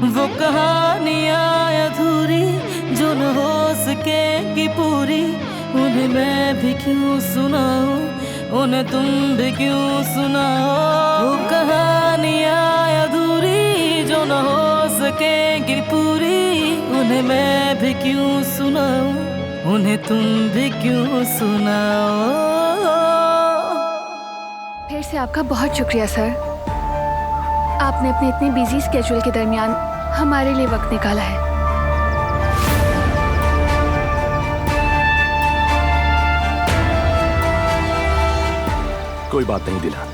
वो कहानियाँ अधूरी जो न हो सकेगी पूरी, उन्हें मैं भी क्यों सुनाऊं, उन्हें तुम भी क्यों सुनाओ। वो कहानियाँ अधूरी जो न हो सकेगी पूरी, उन्हें मैं भी क्यों सुनाऊं, उन्हें तुम भी क्यों सुनाओ। फिर से आपका बहुत शुक्रिया सर, आपने अपने इतने बिजी स्केड्यूल के दरमियान हमारे लिए वक्त निकाला है। कोई बात नहीं दिला,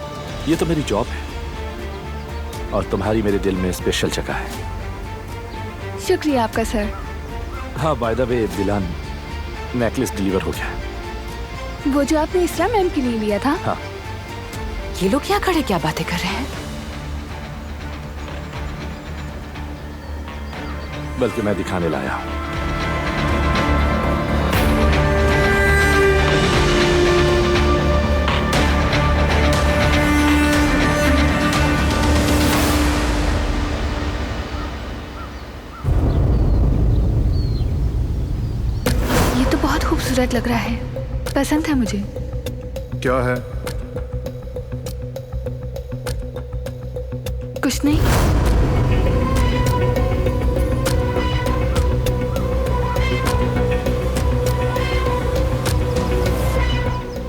ये तो मेरी जॉब है और तुम्हारी मेरे दिल में स्पेशल जगह है। शुक्रिया आपका सर। हाँ, बाय द वे दिलान, नेकलेस डिलीवर हो गया। वो जो आपने इसरा मैम के लिए लिया था? हाँ। ये लोग क्या खड़े क्या बातें कर रहे हैं? बल्कि मैं दिखाने लाया हूं। ये तो बहुत खूबसूरत लग रहा है, पसंद है मुझे। क्या है? कुछ नहीं।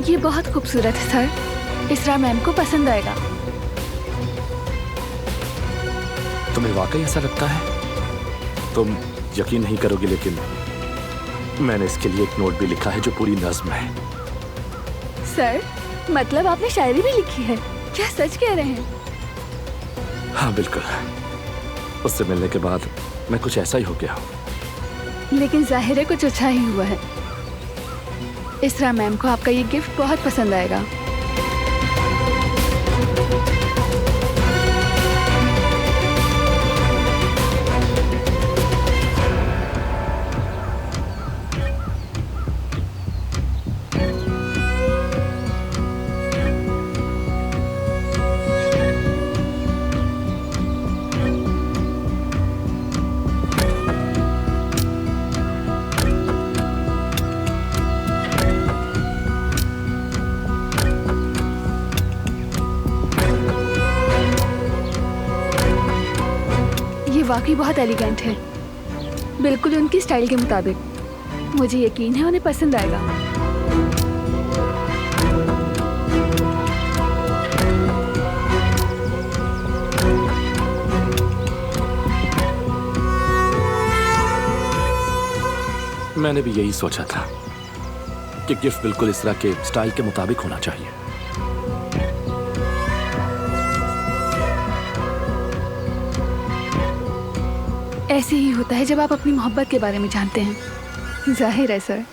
ये बहुत खूबसूरत है सर, इसरा मैम को पसंद आएगा। तुम्हें वाकई ऐसा लगता है? तुम यकीन नहीं करोगे, लेकिन मैंने इसके लिए एक नोट भी लिखा है जो पूरी नज्म है। सर, मतलब आपने शायरी भी लिखी है? क्या सच कह रहे हैं? हाँ बिल्कुल, उससे मिलने के बाद मैं कुछ ऐसा ही हो गया हूँ। लेकिन जाहिर है कुछ अच्छा ही हुआ है। इसरा मैम को आपका ये गिफ्ट बहुत पसंद आएगा। वाकई बहुत एलिगेंट है, बिल्कुल उनकी स्टाइल के मुताबिक। मुझे यकीन है उन्हें पसंद आएगा। मैंने भी यही सोचा था कि गिफ्ट बिल्कुल इस तरह के स्टाइल के मुताबिक होना चाहिए। ऐसे ही होता है जब आप अपनी मोहब्बत के बारे में जानते हैं। जाहिर है सर।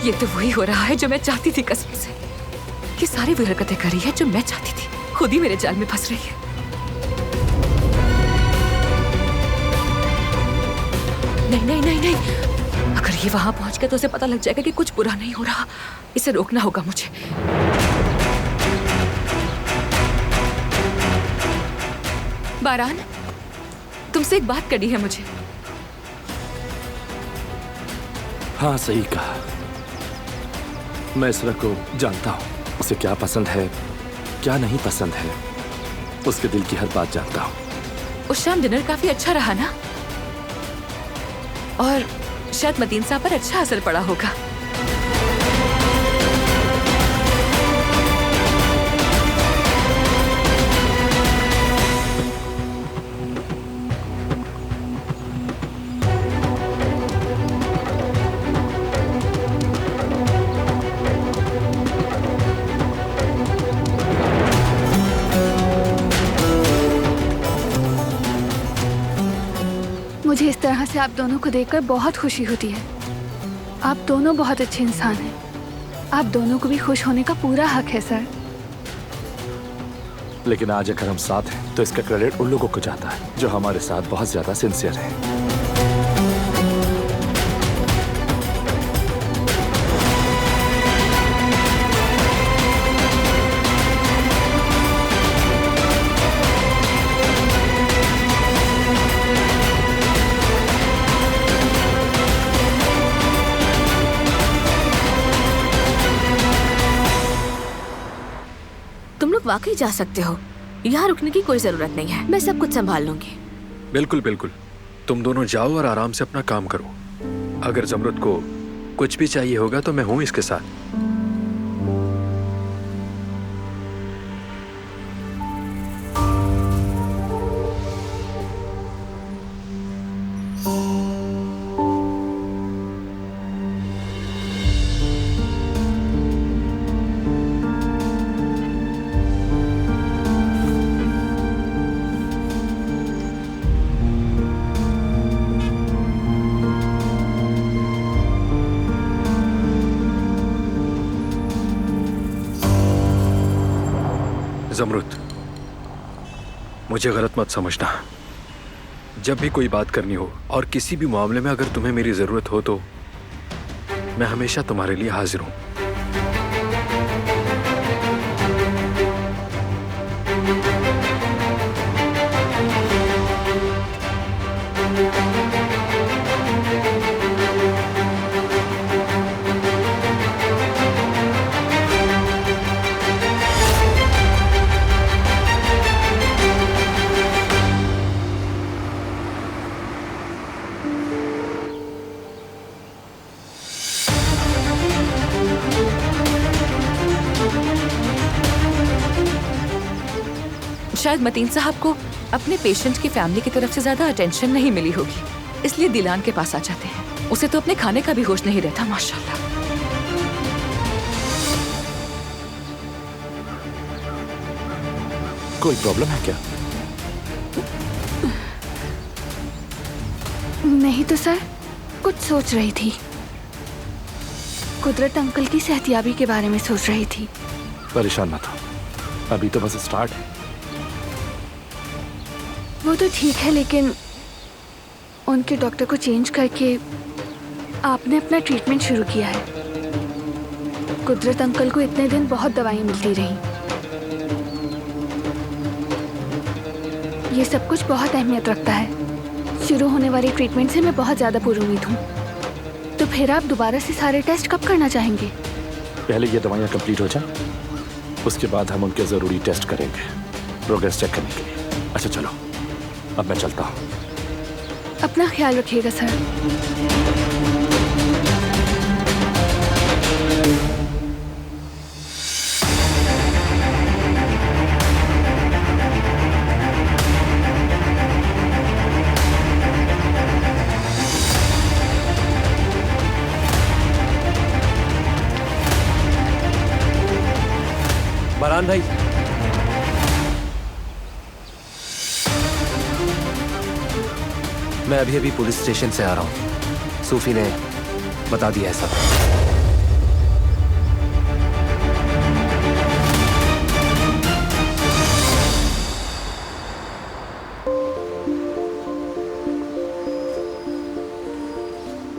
ये तो वही हो रहा है जो मैं चाहती थी। कसम से ये सारी वो हरकतें करी है जो मैं चाहती थी, खुद ही मेरे जाल में फंस रही है। नहीं नहीं नहीं नहीं, अगर ये वहां पहुंच गया तो उसे पता लग जाएगा कि कुछ बुरा नहीं हो रहा। इसे रोकना होगा मुझे। बारान, तुमसे एक बात करनी है मुझे। हाँ सही कहा, मैं इसरा को जानता हूँ। उसे क्या पसंद है, क्या नहीं पसंद है, उसके दिल की हर बात जानता हूँ। उस शाम डिनर काफी अच्छा रहा ना, और शायद मतीन साहब पर अच्छा असर पड़ा होगा। मुझे इस तरह यहाँ से आप दोनों को देखकर बहुत खुशी होती है। आप दोनों बहुत अच्छे इंसान हैं। आप दोनों को भी खुश होने का पूरा हक है सर। लेकिन आज अगर हम साथ हैं तो इसका क्रेडिट उन लोगों को जाता है जो हमारे साथ बहुत ज्यादा सिंसियर हैं। वाकई जा सकते हो, यहाँ रुकने की कोई जरूरत नहीं है। मैं सब कुछ संभाल लूंगी। बिल्कुल बिल्कुल, तुम दोनों जाओ और आराम से अपना काम करो। अगर जमरुद को कुछ भी चाहिए होगा तो मैं हूं इसके साथ। जमरुद, मुझे गलत मत समझना। जब भी कोई बात करनी हो और किसी भी मामले में अगर तुम्हें मेरी जरूरत हो तो मैं हमेशा तुम्हारे लिए हाजिर हूं। शायद मतीन साहब को अपने पेशेंट की फैमिली की तरफ से ज्यादा अटेंशन नहीं मिली होगी, इसलिए दिलान के पास आ जाते हैं। उसे तो अपने खाने का भी होश नहीं रहता। माशाल्लाह। कोई प्रॉब्लम है क्या? नहीं तो सर, कुछ सोच रही थी। कुदरत अंकल की सेहतयाबी के बारे में सोच रही थी। परेशान मत हो, अभी तो बस स्टार्ट है। वो तो ठीक है, लेकिन उनके डॉक्टर को चेंज करके आपने अपना ट्रीटमेंट शुरू किया है। कुदरत अंकल को इतने दिन बहुत दवाएं मिलती रही। ये सब कुछ बहुत अहमियत रखता है। शुरू होने वाली ट्रीटमेंट से मैं बहुत ज़्यादा पुरुमीद हूँ। तो फिर आप दोबारा से सारे टेस्ट कब करना चाहेंगे? पहले ये दवाइयाँ कंप्लीट हो जाए, उसके बाद हम उनके ज़रूरी टेस्ट करेंगे प्रोग्रेस चेक करने के लिए। अच्छा चलो, अब मैं चलता हूँ। अपना ख्याल रखिएगा सर। बरहान भाई, मैं अभी पुलिस स्टेशन से आ रहा हूँ। सूफी ने बता दिया है सब।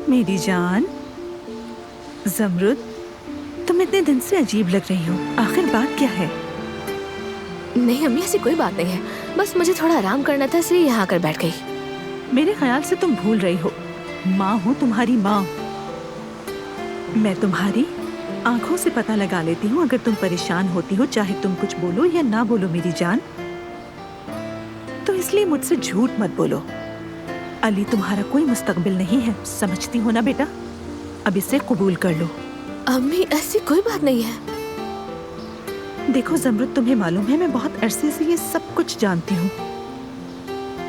मेरी जान जमरुद, तुम इतने दिन से अजीब लग रही हो। आखिर बात क्या है? नहीं अम्मी, ऐसी कोई बात नहीं है। बस मुझे थोड़ा आराम करना था, इसलिए यहाँ आकर बैठ गई। मेरे ख्याल से तुम भूल रही हो, माँ हूँ तुम्हारी माँ। मैं तुम्हारी आंखों से पता लगा लेती हूँ अगर तुम परेशान होती हो, चाहे तुम कुछ बोलो या ना बोलो मेरी जान। तो इसलिए मुझसे झूठ मत बोलो। अली तुम्हारा कोई मुस्तकबिल नहीं है, समझती हो ना बेटा? अब इसे कबूल कर लो। अम्मी ऐसी कोई बात नहीं है। देखो जमरुद, तुम्हें मालूम है मैं बहुत अरसे से ये सब कुछ जानती हूँ,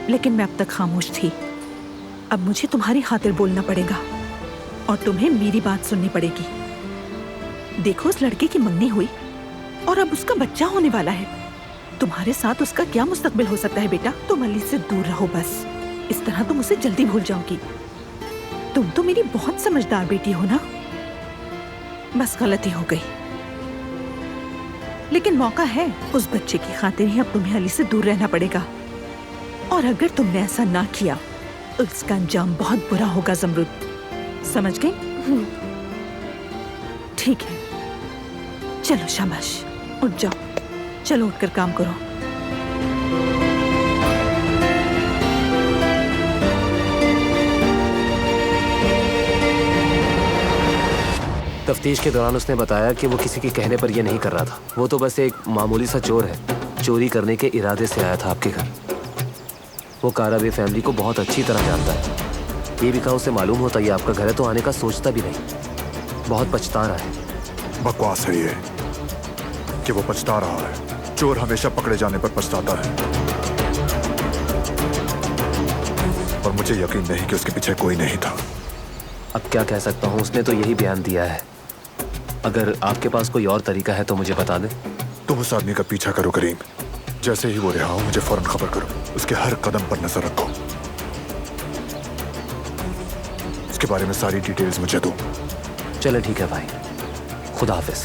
लेकिन मैं अब तक खामोश थी। अब मुझे तुम्हारी खातिर बोलना पड़ेगा और तुम्हें मेरी बात सुननी पड़ेगी। देखो, उस लड़के की मंगनी हुई और अब उसका बच्चा होने वाला है। तुम्हारे साथ उसका क्या मुस्तकबिल हो सकता है बेटा? तुम अली से दूर रहो बस। इस तरह तुम उसे जल्दी भूल जाओगी। तुम तो मेरी बहुत समझदार बेटी हो ना। बस गलती हो गई, लेकिन मौका है। उस बच्चे की खातिर ही अब तुम्हें अली से दूर रहना पड़ेगा। और अगर तुमने ऐसा ना किया तो इसका अंजाम बहुत बुरा होगा ज़मरुद। समझ गई? ठीक है, चलो शाबाश, उठ जाओ। चलो उठकर काम करो। तफ्तीश के दौरान उसने बताया कि वो किसी के कहने पर यह नहीं कर रहा था। वो तो बस एक मामूली सा चोर है। चोरी करने के इरादे से आया था आपके घर। वो कारावे फैमिली को बहुत अच्छी तरह जानता है। ये भी कहा उसे मालूम होता ये आपका घर है तो आने का सोचता भी नहीं। बहुत पछता रहा है। बकवास है ये कि वो पछता रहा है। चोर हमेशा पकड़े जाने पर पछताता है। और मुझे यकीन नहीं कि उसके पीछे कोई नहीं था। अब क्या कह सकता हूँ, उसने तो यही बयान दिया है। अगर आपके पास कोई और तरीका है तो मुझे बता दें। तुम उस आदमी का पीछा करो करीम। जैसे ही वो रिहा हो मुझे फौरन खबर करो। उसके हर कदम पर नजर रखो। उसके बारे में सारी डिटेल्स मुझे दो। चलो ठीक है भाई, खुदा हाफिज।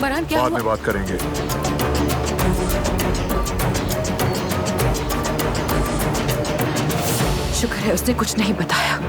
फरहान क्या बाद हुआ? में बात करेंगे। शुक्र है उसने कुछ नहीं बताया।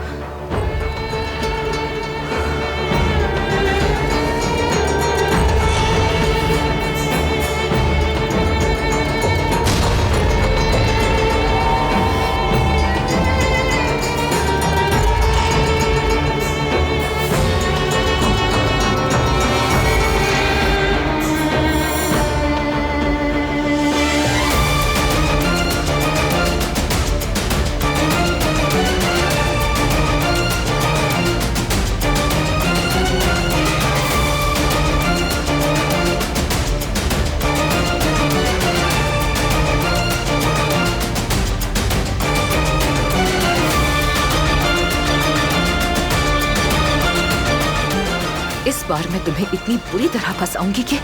इस बार मैं तुम्हें इतनी बुरी तरह फंसाऊंगी कि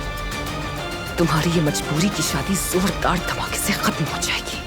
तुम्हारी ये मजबूरी की शादी जोरदार धमाके से खत्म हो जाएगी।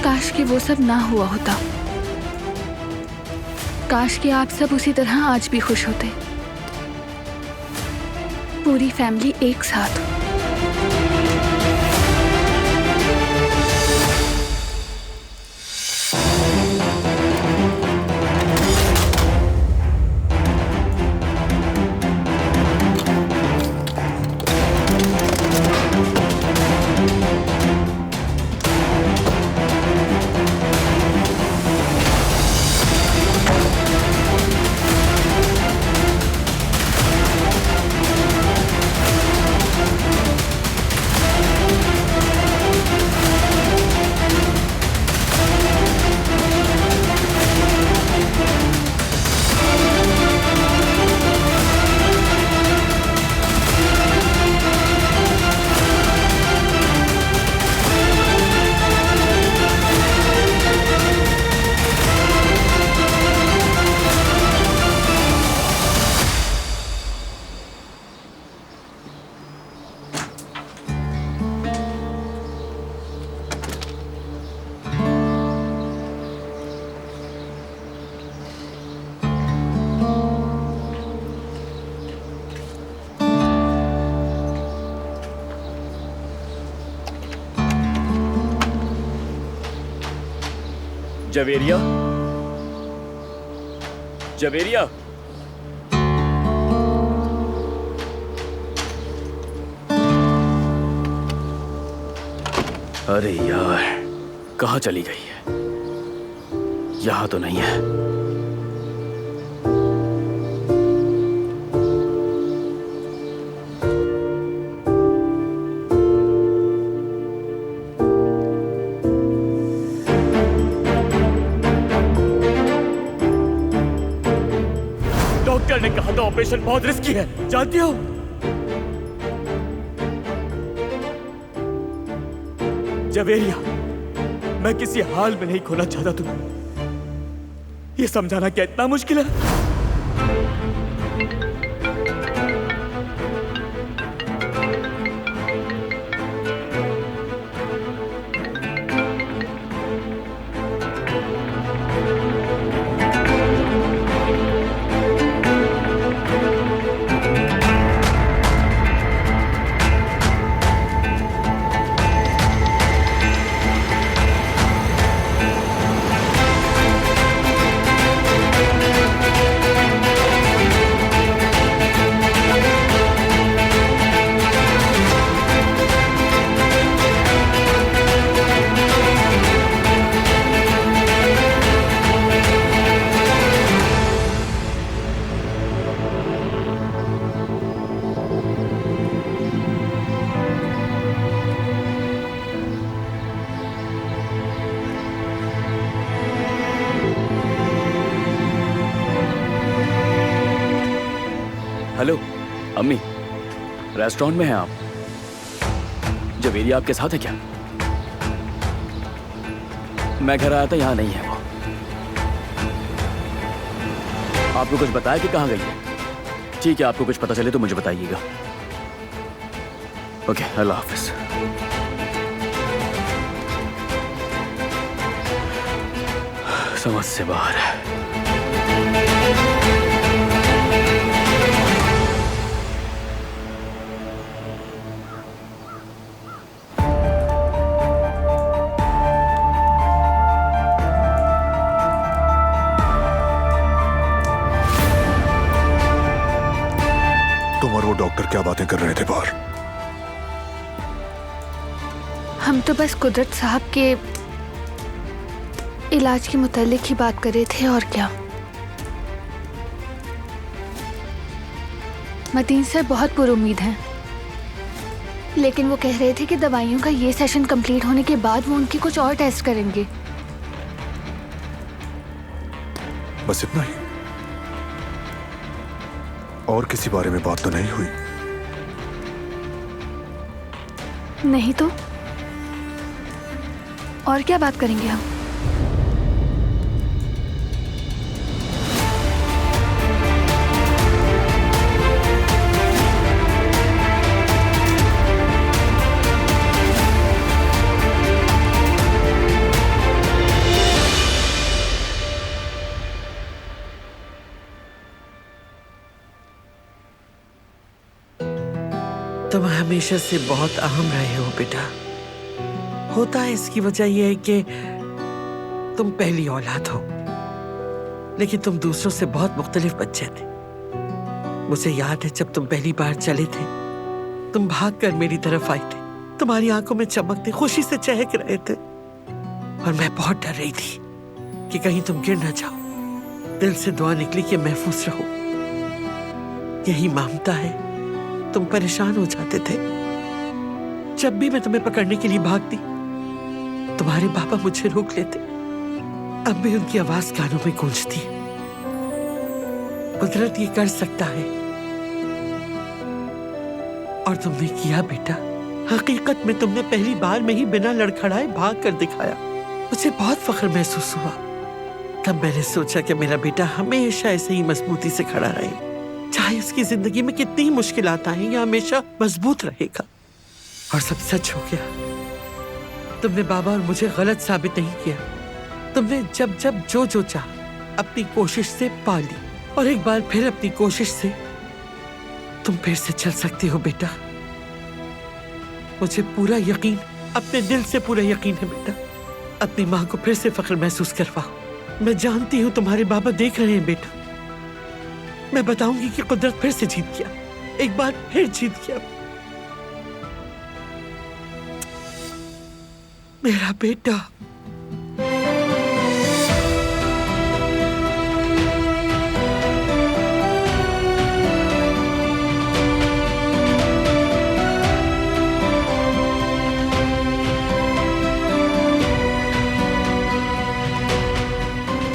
काश कि वो सब ना हुआ होता। काश कि आप सब उसी तरह आज भी खुश होते, पूरी फैमिली एक साथ। जवेरिया, जवेरिया। अरे यार, कहाँ चली गई है? यहां तो नहीं है। डॉक्टर ने कहा था ऑपरेशन बहुत रिस्की है, जानती हो? जवेरिया, मैं किसी हाल में नहीं खोना चाहता तुम्हें। ये समझाना क्या इतना मुश्किल है? हेलो अम्मी, रेस्टोरेंट में हैं आप? जवेरिया आपके साथ है क्या? मैं घर आया था, यहाँ नहीं है वो। आपको कुछ बताया कि कहाँ गई है? ठीक है, आपको कुछ पता चले तो मुझे बताइएगा। ओके, अल्लाह हाफिज। समझ से बाहर है। तुम और वो डॉक्टर क्या बातें कर रहे थे बाहर? हम तो बस कुदरत साहब के इलाज के मुतालिक ही बात कर रहे थे, और क्या। मतीन सर बहुत पुरुमीद हैं, लेकिन वो कह रहे थे कि दवाइयों का ये सेशन कंप्लीट होने के बाद वो उनके कुछ और टेस्ट करेंगे। बस इतना ही? और किसी बारे में बात तो नहीं हुई? नहीं तो और क्या बात करेंगे हम? तुम हमेशा से बहुत अहम रहे हो बेटा। होता है, इसकी वजह यह है कि तुम पहली औलाद हो, लेकिन तुम दूसरों से बहुत मुख्तलिफ बच्चे थे। मुझे याद है जब तुम पहली बार चले थे, तुम भागकर मेरी तरफ आए थे। तुम्हारी आंखों में चमक थी, खुशी से चहक रहे थे, और मैं बहुत डर रही थी कि कहीं तुम गिर ना जाओ। दिल से दुआ निकली कि महफूज रहो। यही ममता है, तुम परेशान हो जाते थे। जब भी मैं तुम्हें पकड़ने के लिए भागती, तुम्हारे पापा मुझे रोक लेते। अब भी उनकी आवाज कानों में गूंजती है। कुदरत ये कर सकता है, और तुमने किया बेटा। हकीकत में तुमने पहली बार में ही बिना लड़खड़ाए भाग कर दिखाया। मुझे बहुत फख्र महसूस हुआ। तब मैंने सोचा कि मेरा बेटा हमेशा ऐसे ही मजबूती से खड़ा रहे, चाहे उसकी जिंदगी में कितनी ही मुश्किलात आए, यह हमेशा मजबूत रहेगा। और सब सच हो गया। तुमने बाबा और मुझे गलत साबित नहीं किया। तुमने जब जब जो जो चाहा अपनी कोशिश से पा ली, और एक बार फिर अपनी कोशिश से तुम फिर से चल सकती हो बेटा। मुझे पूरा यकीन, अपने दिल से पूरा यकीन है बेटा। अपनी माँ को फिर से फख्र महसूस करवाओ। मैं जानती हूँ तुम्हारे बाबा देख रहे हैं बेटा। मैं बताऊंगी कि कुदरत फिर से जीत गया, एक बार फिर जीत गया। मेरा बेटा।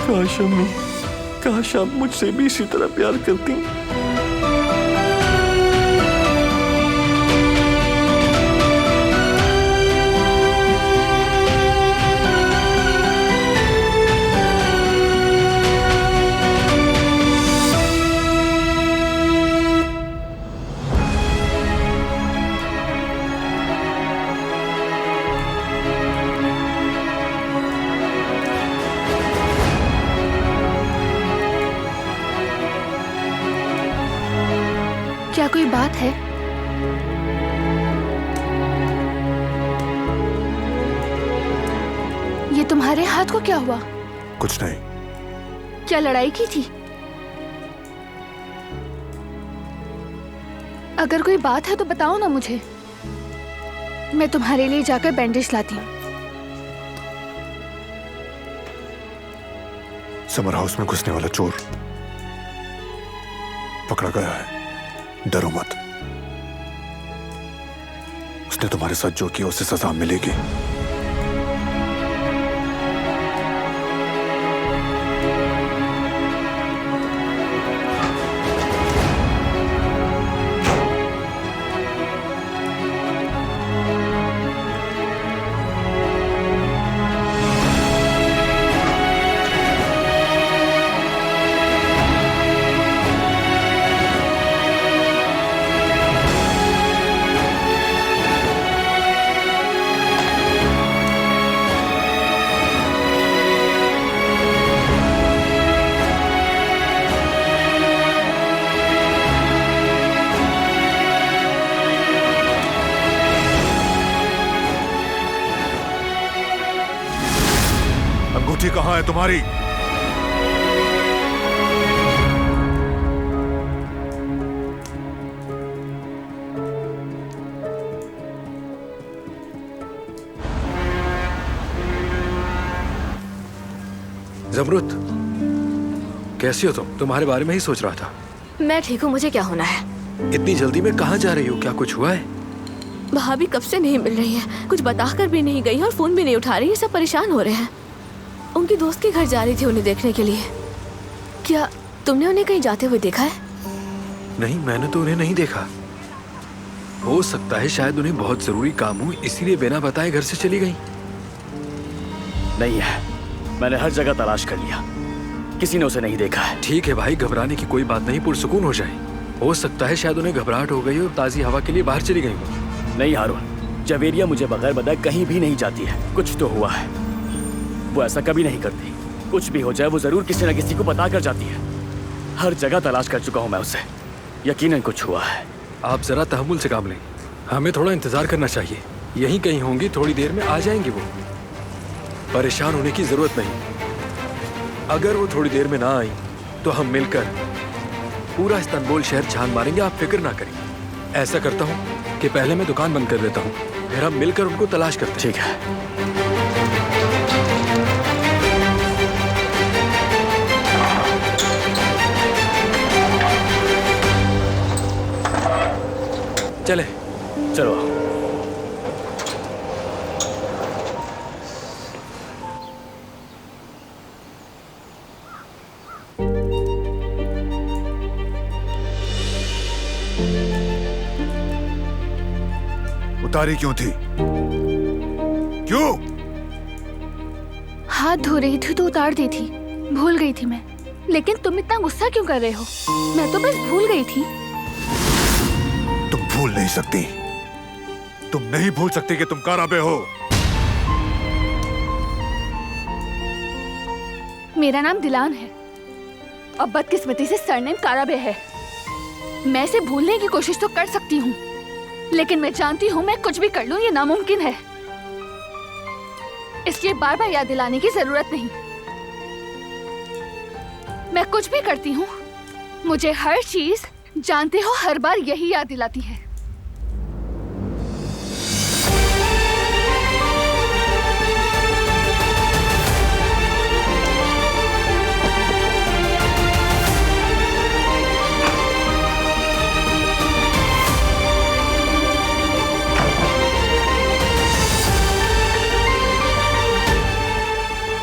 काश अम्मी, काश आप मुझसे भी इसी तरह प्यार करती। क्या कोई बात है? ये तुम्हारे हाथ को क्या हुआ? कुछ नहीं। क्या लड़ाई की थी? अगर कोई बात है तो बताओ ना मुझे, मैं तुम्हारे लिए जाकर बैंडेज लाती हूँ। समर हाउस में घुसने वाला चोर पकड़ा गया है, डरो मत। उसने तुम्हारे साथ जो किया उसे सजा मिलेगी। अंगूठी कहाँ है तुम्हारी? ज़मरुद, कैसी हो तुम? तुम्हारे बारे में ही सोच रहा था। मैं ठीक हूँ, मुझे क्या होना है? इतनी जल्दी में कहाँ जा रही हो? क्या कुछ हुआ है? भाभी कब से नहीं मिल रही है, कुछ बताकर भी नहीं गई और फोन भी नहीं उठा रही है। सब परेशान हो रहे हैं। उनकी दोस्त के घर जा रही थी उन्हें देखने के लिए। क्या तुमने उन्हें कहीं जाते हुए देखा है? नहीं, मैंने तो उन्हें नहीं देखा। हो सकता है शायद उन्हें बहुत जरूरी काम हो, इसीलिए बिना बताए घर से चली गई। नहीं है, मैंने हर जगह तलाश कर लिया, किसी ने उसे नहीं देखा है। ठीक है भाई, घबराने की कोई बात नहीं, पुरसुकून हो जाए। हो सकता है शायद उन्हें घबराहट हो गई और ताज़ी हवा के लिए बाहर चली गई हो। नहीं हारून, जवेरिया मुझे बगैर बताए कहीं भी नहीं जाती है। कुछ तो हुआ है, वो ऐसा कभी नहीं करती। कुछ भी हो जाए वो जरूर किसी न किसी को बता कर जाती है। हर जगह तलाश कर चुका हूँ मैं उसे, यकीनन कुछ हुआ है। आप जरा तहम्मुल से काम लें, हमें थोड़ा इंतजार करना चाहिए। यहीं कहीं होंगी, थोड़ी देर में आ जाएंगी वो। परेशान होने की जरूरत नहीं। अगर वो थोड़ी देर में ना आई तो हम मिलकर पूरा इस्तांबुल शहर छान मारेंगे, आप फिक्र ना करें। ऐसा करता हूँ कि पहले मैं दुकान बंद कर देता हूँ, फिर हम मिलकर उनको तलाश करते हैं। ठीक है। चले, चलो। उतारी क्यों थी? क्यों? हाथ धो रही थी तो उतार दी थी, भूल गई थी मैं। लेकिन तुम इतना गुस्सा क्यों कर रहे हो? मैं तो बस भूल गई थी। तुम भूल नहीं सकती, तुम नहीं भूल सकती कि तुम काराबे हो। मेरा नाम दिलान है और बदकिस्मती से सरनेम काराबे है। मैं इसे भूलने की कोशिश तो कर सकती हूँ, लेकिन मैं जानती हूँ मैं कुछ भी कर लूँ ये नामुमकिन है। इसलिए बार बार याद दिलाने की जरूरत नहीं। मैं कुछ भी करती हूँ, मुझे हर चीज जानते हो हर बार यही याद दिलाती है।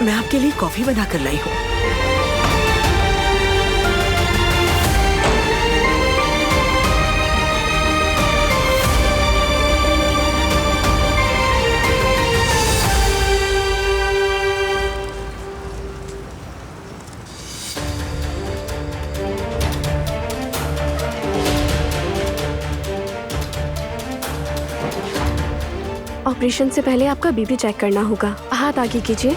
मैं आपके लिए कॉफी बना कर लाई हूँ। ऑपरेशन से पहले आपका बीपी चेक करना होगा। हाथ आगे कीजिए।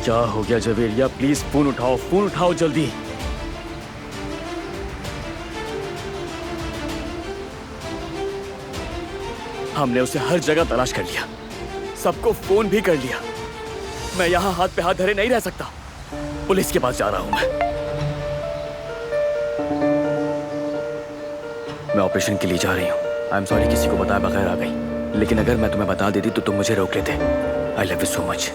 क्या हो गया जवेरिया? प्लीज फोन उठाओ जल्दी। हमने उसे हर जगह तलाश कर लिया, सबको फोन भी कर लिया। मैं यहाँ हाथ पे हाथ धरे नहीं रह सकता। पुलिस के पास जा रहा हूं मैं ऑपरेशन के लिए जा रही हूँ। आई एम सॉरी किसी को बताया बगैर आ गई, लेकिन अगर मैं तुम्हें बता देती तो तुम मुझे रोक लेते। I love you so much.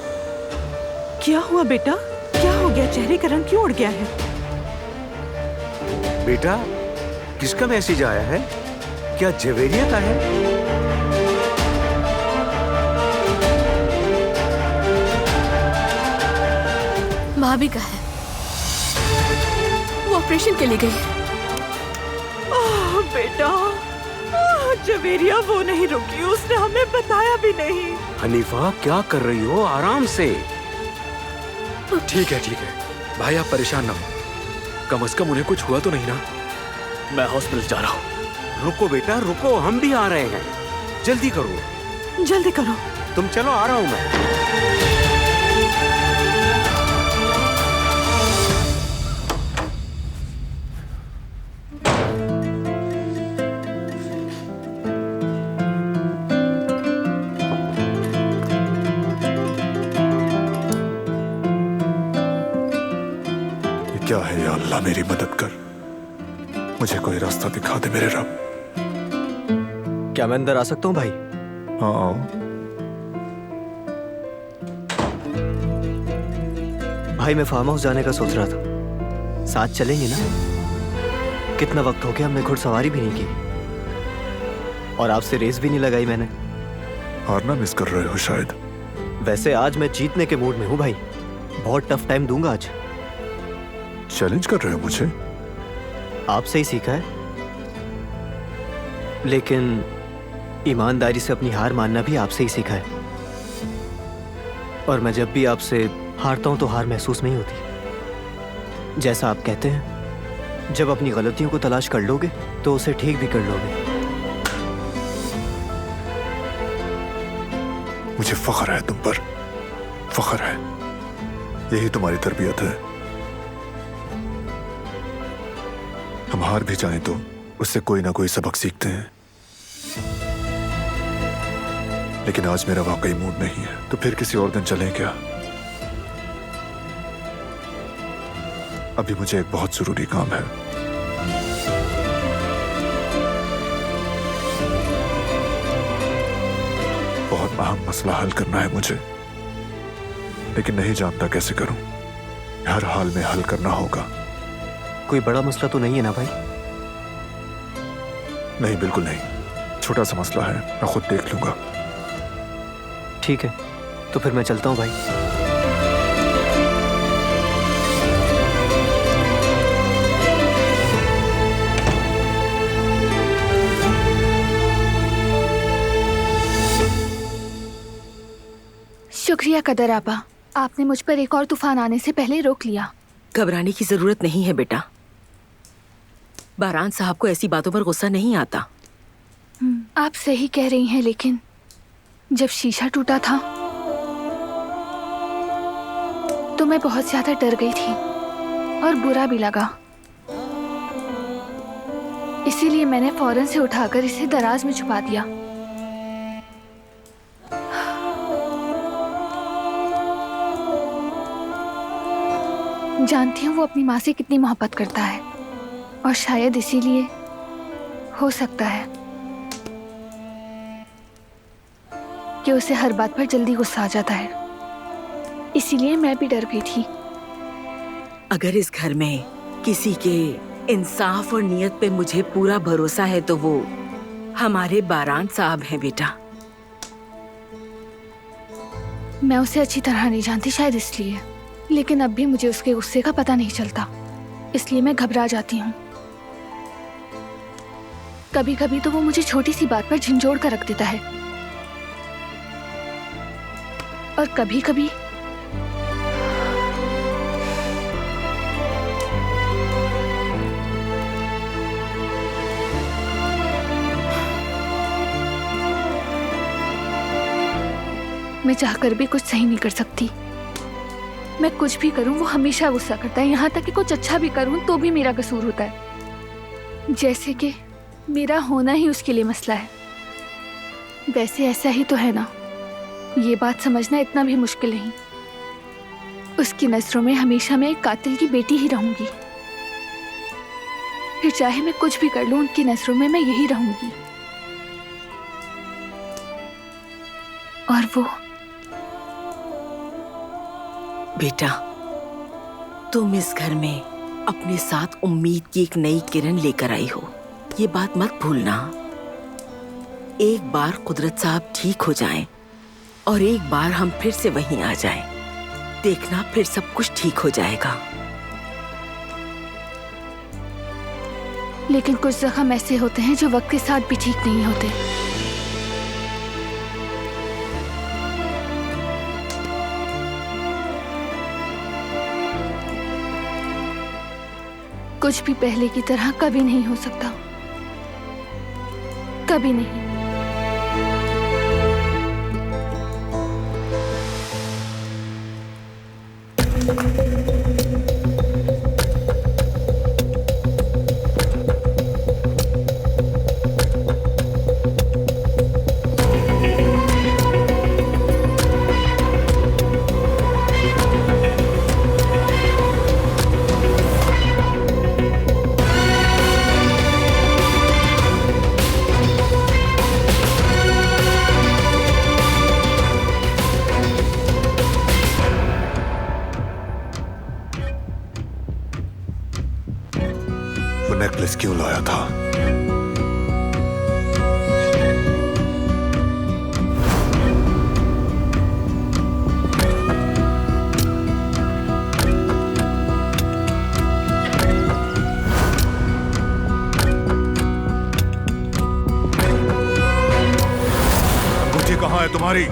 क्या हुआ बेटा? क्या हो गया? चेहरे का रंग क्यों उड़ गया है? बेटा, किसका मैसेज आया है? क्या जवेरिया का है? भाभी का है। वो ऑपरेशन के लिए गई है। बेटा, जवेरिया वो नहीं रुकी, उसने हमें बताया भी नहीं। हनीफा, क्या कर रही हो? आराम से। ठीक है भाई, आप परेशान ना हो। कम से कम उन्हें कुछ हुआ तो नहीं ना? मैं हॉस्पिटल जा रहा हूँ। रुको बेटा रुको, हम भी आ रहे हैं। जल्दी करो। जल्दी करो। तुम चलो, आ रहा हूँ मैं। क्या है या अल्लाह, मेरी मदद कर। मुझे कोई रास्ता दिखा दे मेरे रब। क्या मैं अंदर आ सकता हूँ भाई? हाँ आओ। भाई मैं फार्म हाउस जाने का सोच रहा था, साथ चलेंगे ना? कितना वक्त हो गया हमने घुड़सवारी भी नहीं की और आपसे रेस भी नहीं लगाई मैंने। हारना मिस कर रहे हो शायद। वैसे आज मैं जीतने के मूड में हूँ भाई, बहुत टफ टाइम दूंगा आज। चैलेंज कर रहे हो मुझे? आपसे ही सीखा है, लेकिन ईमानदारी से अपनी हार मानना भी आपसे ही सीखा है। और मैं जब भी आपसे हारता हूं तो हार महसूस नहीं होती। जैसा आप कहते हैं, जब अपनी गलतियों को तलाश कर लोगे तो उसे ठीक भी कर लोगे। मुझे फख्र है तुम पर, फख्र है। यही तुम्हारी तरबियत है। हम हार भी जाएं तो उससे कोई ना कोई सबक सीखते हैं। लेकिन आज मेरा वाकई मूड नहीं है, तो फिर किसी और दिन चलें क्या? अभी मुझे एक बहुत जरूरी काम है। बहुत अहम मसला हल करना है मुझे, लेकिन नहीं जानता कैसे करूं। हर हाल में हल करना होगा। कोई बड़ा मसला तो नहीं है ना भाई? नहीं, बिल्कुल नहीं। छोटा सा मसला है, मैं खुद देख लूंगा। ठीक है, तो फिर मैं चलता हूँ भाई। शुक्रिया कदर आपा, आपने मुझ पर एक और तूफान आने से पहले रोक लिया। घबराने की जरूरत नहीं है बेटा। बारान साहब को ऐसी बातों पर गुस्सा नहीं आता। आप सही कह रही हैं, लेकिन जब शीशा टूटा था तो मैं बहुत ज्यादा डर गई थी और बुरा भी लगा। इसीलिए मैंने फौरन से उठाकर इसे दराज में छुपा दिया। जानती हूँ वो अपनी माँ से कितनी मोहब्बत करता है, और शायद इसीलिए हो सकता है कि उसे हर बात पर जल्दी गुस्सा आ जाता है। इसीलिए मैं भी डर गई थी। अगर इस घर में किसी के इंसाफ और नियत पे मुझे पूरा भरोसा है तो वो हमारे बारान साहब हैं बेटा। मैं उसे अच्छी तरह नहीं जानती, शायद इसलिए, लेकिन अब भी मुझे उसके गुस्से का पता नहीं चलता, इसलिए मैं घबरा जाती हूँ। कभी कभी तो वो मुझे छोटी सी बात पर झंझोड़ कर रख देता है, और कभी कभी मैं चाहकर भी कुछ सही नहीं कर सकती। मैं कुछ भी करूं वो हमेशा गुस्सा करता है, यहाँ तक कि कुछ अच्छा भी करूं तो भी मेरा कसूर होता है, जैसे कि मेरा होना ही उसके लिए मसला है। वैसे ऐसा ही तो है ना, ये बात समझना इतना भी मुश्किल नहीं। उसकी नजरों में हमेशा मैं एक कातिल की बेटी ही रहूंगी, फिर चाहे मैं कुछ भी कर लूं उनकी नजरों में मैं यही रहूंगी। और वो बेटा, तुम इस घर में अपने साथ उम्मीद की एक नई किरण लेकर आई हो, ये बात मत भूलना। एक बार कुदरत साहब ठीक हो जाएं और एक बार हम फिर से वहीं आ जाएं, देखना फिर सब कुछ ठीक हो जाएगा। लेकिन कुछ जख्म ऐसे होते हैं जो वक्त के साथ भी ठीक नहीं होते। कुछ भी पहले की तरह कभी नहीं हो सकता, कभी नहीं। नेकलेस क्यों लाया था? अंगूठी कहाँ है तुम्हारी?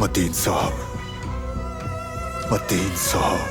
मतीन साहब, मतीन साहब,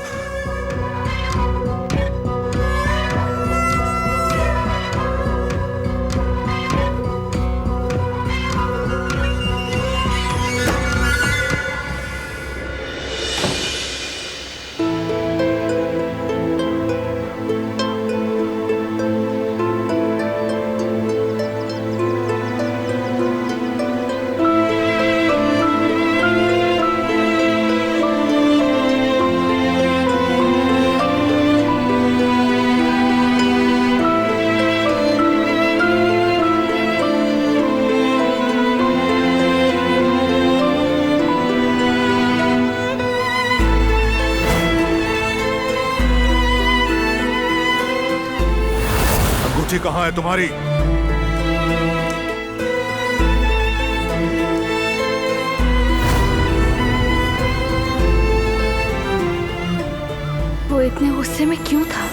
कहाँ है तुम्हारी? वो इतने गुस्से में क्यों था?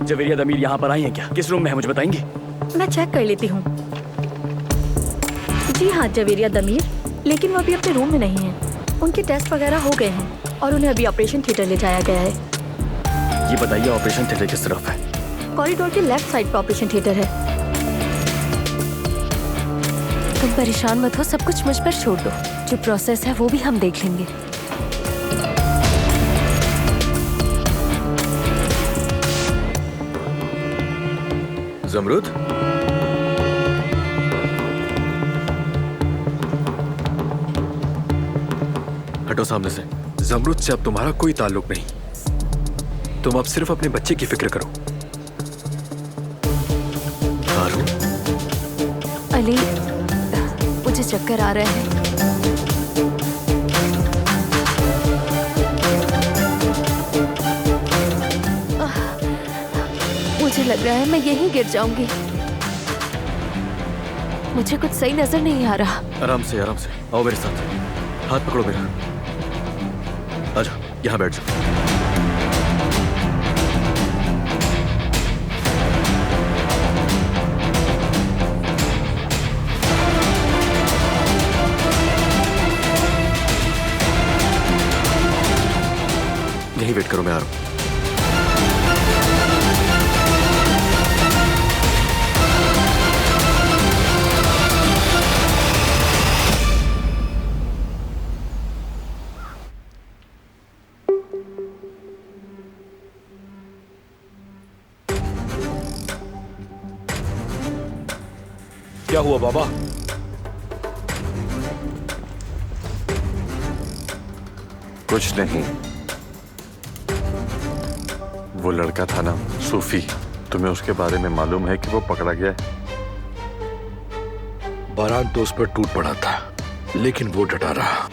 जवेरिया दमीर यहाँ पर आई हैं क्या? किस रूम में है मुझे बताएंगी? मैं चेक कर लेती हूँ। जी हाँ, जवेरिया दमीर, लेकिन वो अभी अपने रूम में नहीं है। उनके टेस्ट वगैरह हो गए हैं और उन्हें अभी ऑपरेशन थिएटर ले जाया गया है। ये बताइए ऑपरेशन थिएटर किस तरफ है? कॉरिडोर के लेफ्ट साइड पर ऑपरेशन थिएटर है। तुम परेशान मत हो, सब कुछ मुझ पर छोड़ दो। जो प्रोसेस है वो भी हम देख लेंगे। जमरुद, हटो सामने से। जमरुद से अब तुम्हारा कोई ताल्लुक नहीं। तुम अब सिर्फ अपने बच्चे की फिक्र करो। अली, मुझे चक्कर आ रहे हैं। मुझे लग रहा है मैं यहीं गिर जाऊंगी। मुझे कुछ सही नजर नहीं आ रहा। आराम से आओ मेरे साथ। हाथ पकड़ो मेरा। आजा, यहाँ बैठ जाओ। यहीं वेट करो, मैं आ रहा हूँ। क्या हुआ बाबा? कुछ नहीं। वो लड़का था ना, सूफी, तुम्हें उसके बारे में मालूम है कि वो पकड़ा गया है? बारान तो उस पर टूट पड़ा था, लेकिन वो डटा रहा।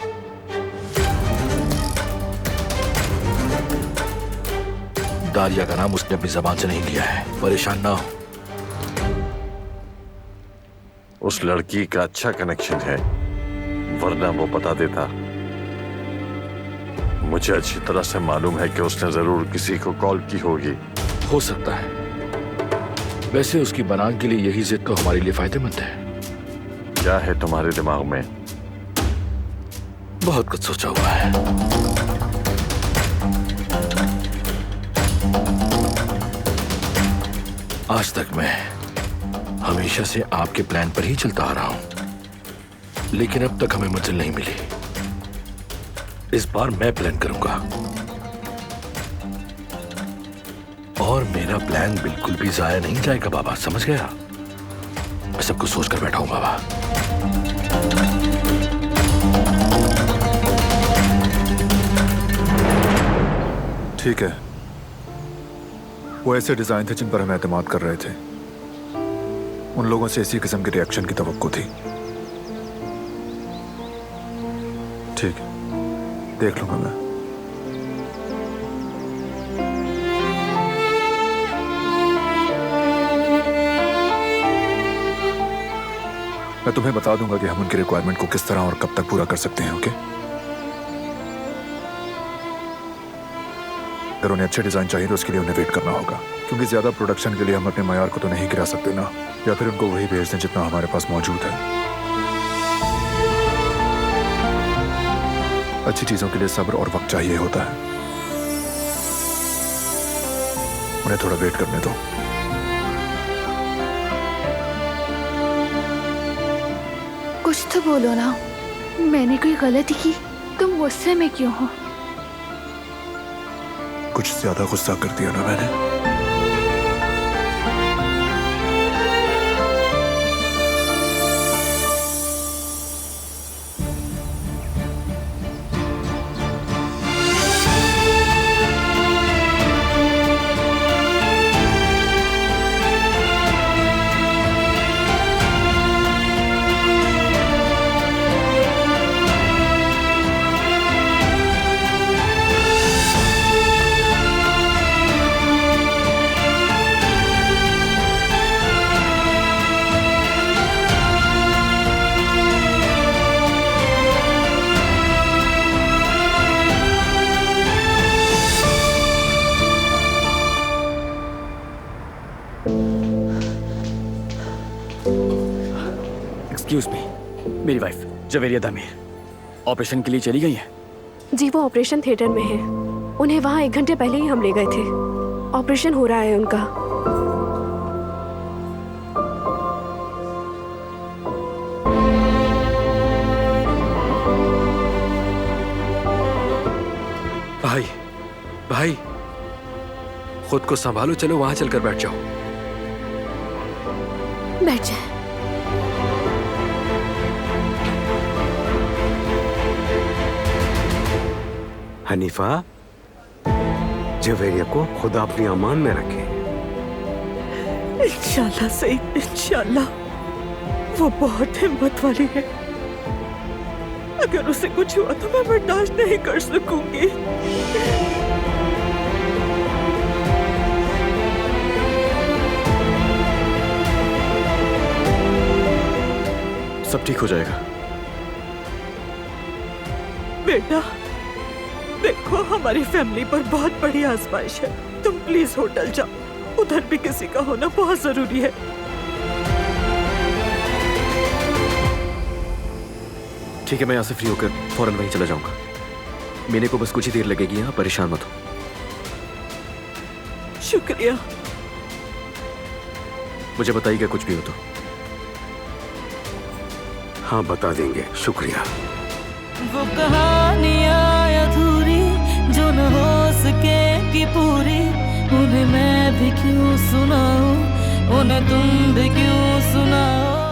दारिया का नाम उसने अपनी जबान से नहीं लिया है। परेशान ना हो। उस लड़की का अच्छा कनेक्शन है, वरना वो बता देता। मुझे अच्छी तरह से मालूम है कि उसने जरूर किसी को कॉल की होगी। हो सकता है। वैसे उसकी बनान के लिए यही जिद तो हमारे लिए फायदेमंद है। क्या है तुम्हारे दिमाग में? बहुत कुछ सोचा हुआ है। आज तक मैं हमेशा से आपके प्लान पर ही चलता आ रहा हूं, लेकिन अब तक हमें मंजिल नहीं मिली। इस बार मैं प्लान करूंगा, और मेरा प्लान बिल्कुल भी जाया नहीं जाएगा बाबा, समझ गया? मैं सब कुछ सोच कर बैठा हूं बाबा। ठीक है। वो ऐसे डिजाइन थे जिन पर हम एतमाद कर रहे थे। उन लोगों से इसी किस्म के रिएक्शन की तवक्को थी। ठीक है, देख लूंगा मैं। मैं तुम्हें बता दूंगा कि हम उनकी रिक्वायरमेंट को किस तरह और कब तक पूरा कर सकते हैं, ओके? अगर उन्हें अच्छे डिजाइन चाहिए तो उसके लिए उन्हें वेट करना होगा, क्योंकि ज्यादा प्रोडक्शन के लिए हम अपने मयार को तो नहीं गिरा सकते ना, या फिर उनको वही भेज दें जितना हमारे पास मौजूद है। अच्छी चीजों के लिए सब्र और वक्त चाहिए होता है। उन्हें थोड़ा वेट करने दो। कुछ तो बोलो ना, मैंने कोई गलती की? तुम गुस्से में क्यों हो? कुछ ज्यादा गुस्सा कर दिया ना मैंने? एक्सक्यूज मी, मेरी वाइफ जवेरिया दामिर ऑपरेशन के लिए चली गई है। जी वो ऑपरेशन थिएटर में है। उन्हें वहाँ 1 घंटे पहले ही हम ले गए थे। ऑपरेशन हो रहा है उनका। भाई भाई, खुद को संभालो, चलो वहां चलकर बैठ जाओ। बैठ जाए। हनीफा, जवेरिया को खुदा अपनी अमान में रखे। इंशाल्लाह सईद, इंशाल्लाह। वो बहुत हिम्मत वाली है। अगर उसे कुछ हुआ तो मैं बर्दाश्त नहीं कर सकूंगी। सब ठीक हो जाएगा। बेटा देखो, हमारी फैमिली पर बहुत बड़ी आजमाइश है। तुम प्लीज होटल जाओ, उधर भी किसी का होना बहुत जरूरी है। ठीक है, मैं यहाँ से फ्री होकर फौरन वहीं चला जाऊंगा। मीने को बस कुछ ही देर लगेगी, यहाँ परेशान मत हो। शुक्रिया। मुझे बताइएगा कुछ भी हो तो। हाँ बता देंगे, शुक्रिया। वो कहानियाँ अधूरी जो न हो सके कि पूरी, उन्हें मैं भी क्यों सुनाऊं, उन्हें तुम भी क्यों सुनाओ।